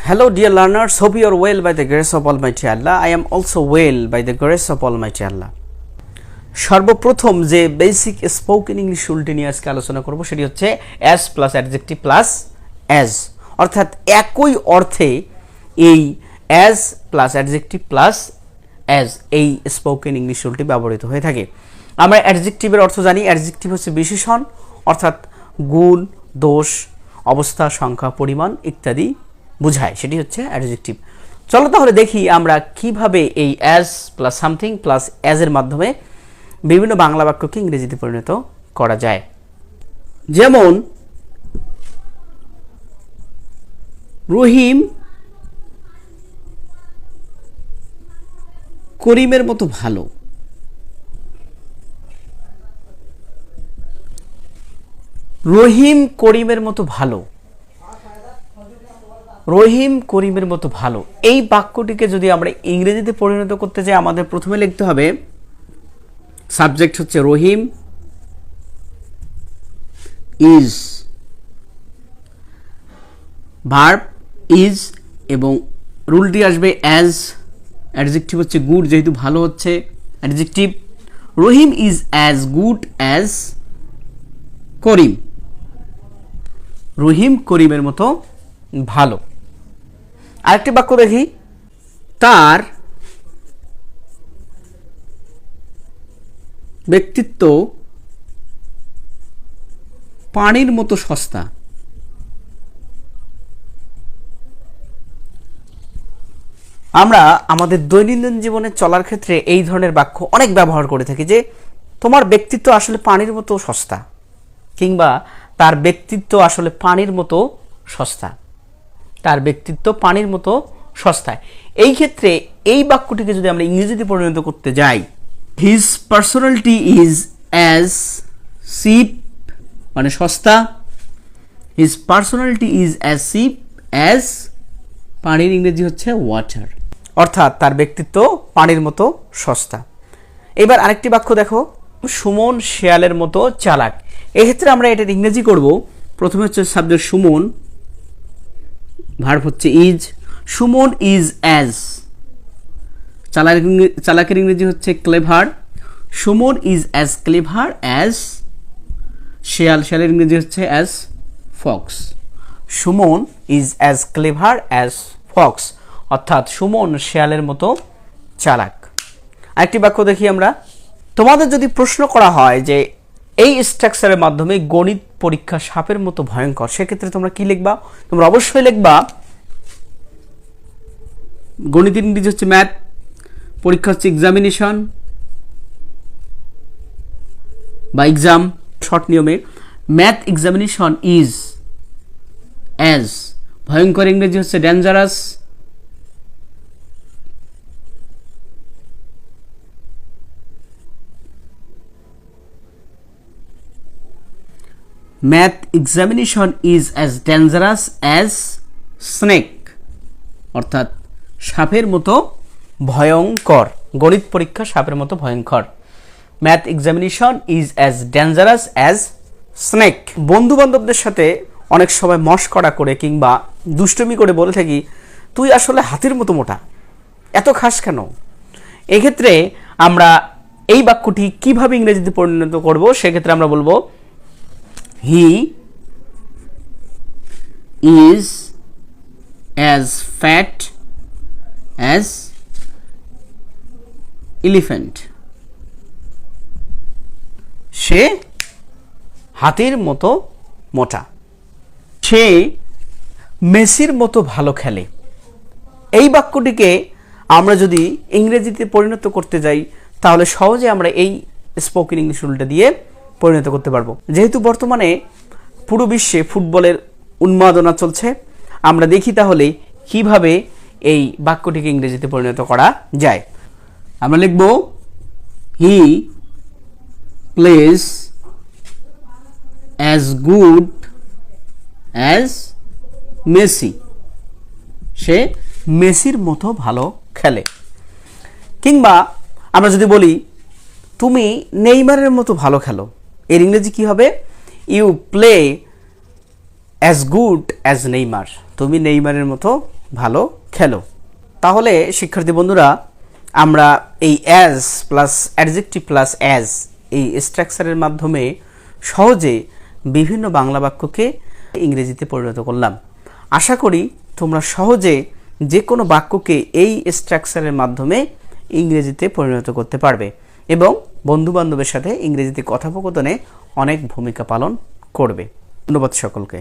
Hello dear learners, hope you are well by the grace of Almighty Allah. I am also well by the grace of Almighty Allah. সর্বপ্রথম যে basic spoken English রুলটি নিয়ে আজকে আলোচনা করব সেটি হচ্ছে as plus adjective plus as, অর্থাৎ একই অর্থে এই as plus adjective plus as এই স্পোকেন ইংলিশ রুলটি ব্যবহৃত হয়ে থাকে। আমরা অ্যাডজেক্টিভের অর্থ জানি। অ্যাডজেক্টিভ হচ্ছে বিশেষণ, অর্থাৎ গুণ, দোষ, অবস্থা, সংখ্যা, পরিমাণ ইত্যাদি বোঝায়, সেটি হচ্ছে অ্যাডজেক্টিভ। চলো তাহলে দেখি আমরা কিভাবে এই অ্যাজ প্লাস সামথিং প্লাস অ্যাজের মাধ্যমে বিভিন্ন বাংলা বাক্যকে ইংরেজিতে পরিণত করা যায়। যেমন রহিম করিমের মতো ভালো। রহিম করিমের মতো ভালো। রহিম করিমের মতো ভালো এই বাক্যটিকে যদি আমরা ইংরেজিতে পরিণত করতে চাই, আমাদের প্রথমে লিখতে হবে সাবজেক্ট হচ্ছে রহিম, ইজ, ভার্ব ইজ এবং রুলটি আসবে অ্যাজ। অ্যাডজেক্টিভ হচ্ছে গুড, যেহেতু ভালো হচ্ছে adjective. Rahim is as good as Karim. Rahim করিমের মতো ভালো। আরেকটি বাক্য দেখি, তার ব্যক্তিত্ব পানির মতো সস্তা। আমরা আমাদের দৈনন্দিন জীবনে চলার ক্ষেত্রে এই ধরনের বাক্য অনেক ব্যবহার করে থাকি, যে তোমার ব্যক্তিত্ব আসলে পানির মতো সস্তা, কিংবা তার ব্যক্তিত্ব আসলে পানির মতো সস্তা। তার ব্যক্তিত্ব পানির মতো সস্তায়। এই ক্ষেত্রে এই বাক্যটিকে যদি আমরা ইংরেজিতে পরিণত করতে যাই, his personality is as cheap, মানে সস্তা। His personality is as cheap as, পানির ইংরেজি হচ্ছে ওয়াটার, অর্থাৎ তার ব্যক্তিত্ব পানির মতো সস্তা। এবার আরেকটি বাক্য দেখো, সুমন শেয়ালের মতো চালাক। এক্ষেত্রে আমরা এটার ইংরেজি করব। প্রথমে হচ্ছে সাবজেক্ট সুমন, ভার্ব হচ্ছে ইজ। সুমন ইজ অ্যাজ, চালাকের ইংরেজি হচ্ছে clever. Suman is as clever as শেয়াল, শেয়ালের ইংরেজি হচ্ছে as Fox. Suman is as clever as Fox, অর্থাৎ সুমন শেয়ালের মতো চালাক। আরেকটি বাক্য দেখি আমরা, তোমাদের যদি প্রশ্ন করা হয় যে এই স্ট্রাকচারের মাধ্যমে গণিত পরীক্ষা সাপের মতো ভয়ঙ্কর, সেক্ষেত্রে তোমরা কি লিখবা? তোমরা অবশ্যই লিখবা গণিতের ইংরেজি হচ্ছে ম্যাথ, পরীক্ষা হচ্ছে এক্সামিনেশন বা এক্সাম শর্ট নিয়মে। ম্যাথ এক্সামিনেশন ইজ অ্যাজ, ভয়ঙ্কর ইংরেজি হচ্ছে dangerous. Math examination is as dangerous as snake, অর্থাৎ সাপের মতো ভয়ঙ্কর। গণিত পরীক্ষা সাপের মতো ভয়ঙ্কর। Math examination is as dangerous as snake. বন্ধু বান্ধবদের সাথে অনেক সময় মশকরা করে কিংবা দুষ্টমি করে বলে থাকি, তুই আসলে হাতির মতো মোটা, এত খাস কেন? এক্ষেত্রে আমরা এই বাক্যটি কিভাবে ইংরেজিতে পরিণত করব? সেক্ষেত্রে আমরা বলবো he is as fat as elephant. সে হাতির মতো মোটা। সে মেসির মতো ভালো খেলে। এই বাক্যটিকে আমরা যদি ইংরেজিতে পরিণত করতে যাই, তাহলে সহজে আমরা এই স্পোকেন ইংলিশ রুলটা দিয়ে পরিণত করতে পারবো। যেহেতু বর্তমানে পুরো বিশ্বে ফুটবলের উন্মাদনা চলছে, আমরা দেখি তাহলে কিভাবে এই বাক্যটিকে ইংরেজিতে পরিণত করা যায়। আমরা লিখব he plays as good as Messi. সে মেসির মতো ভালো খেলে। কিংবা আমরা যদি বলি তুমি নেইমারের মতো ভালো খেলো, এর ইংরেজি কি হবে? You play as good as Neymar. তুমি নেইমারের মতো ভালো খেলো। তাহলে শিক্ষার্থী বন্ধুরা, আমরা এই as plus adjective plus as এই স্ট্রাকচারের মাধ্যমে সহজে বিভিন্ন বাংলা বাক্যকে ইংরেজিতে পরিণত করলাম। আশা করি তোমরা সহজে যে কোনো বাক্যকে এই স্ট্রাকচারের মাধ্যমে ইংরেজিতে পরিণত করতে পারবে এবং বন্ধুবান্ধবের সাথে ইংরেজিতে কথোপকথনে অনেক ভূমিকা পালন করবে। ধন্যবাদ সকলকে।